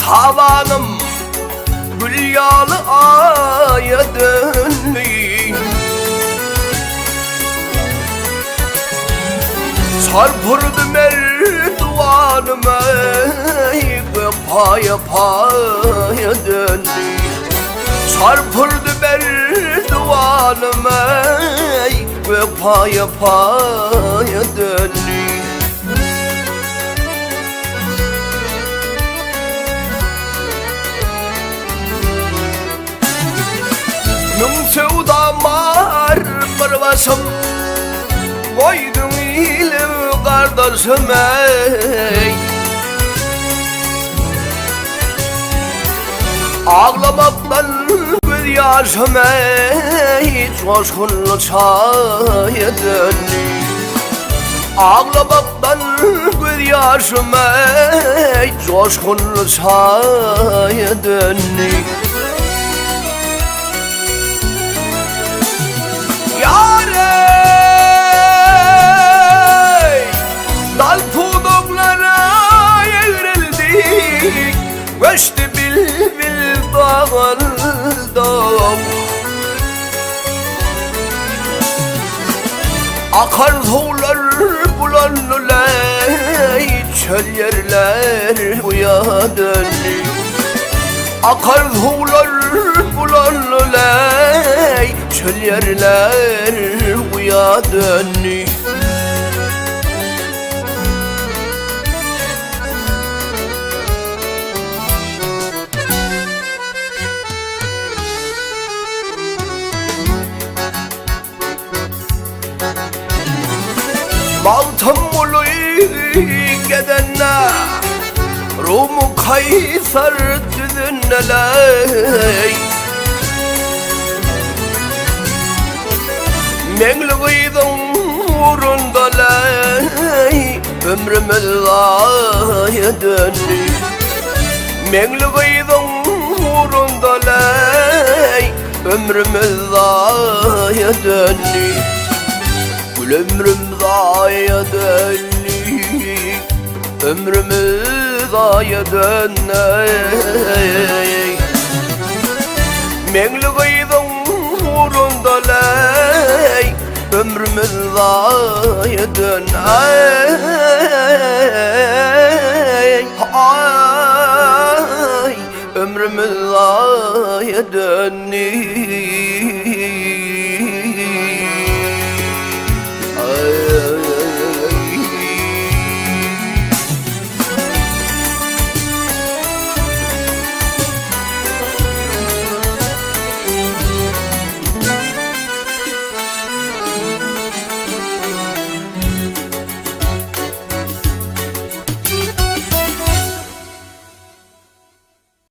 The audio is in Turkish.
Tavanım gül yağlı aya döndü. Çarpırdı merdivanıma, paya paya döndü. Çarpırdı merdivanıma, paya paya döndü. Nung sevdamar barvasım, koydum ilim kardeşime. Ağlamaktan göz yaşıma, coşkunlu çaya döndü. Ağlamaktan göz yaşıma, coşkunlu çaya döndü. Dal puduklara eğrildik, göçtü bilbil dağıldım. Akar sular bulanlılar, çöl yerler buya döndü. Akar sular bulanlılar, çöl yerler buya döndü. Maltım ulu gidenler, Rumu Kaysar düzünneler. Menglüğüydüm uğrundalar, ömrümüz aya döndü. Menglüğüydüm uğrundalar, ömrümüz aya döndü. Ömrüm zaya döndü, ömrümüz zaya döndü. Menglüğüydüm uğrundalar, ömrümüz zaya döndü. Ömrümüz zaya döndü.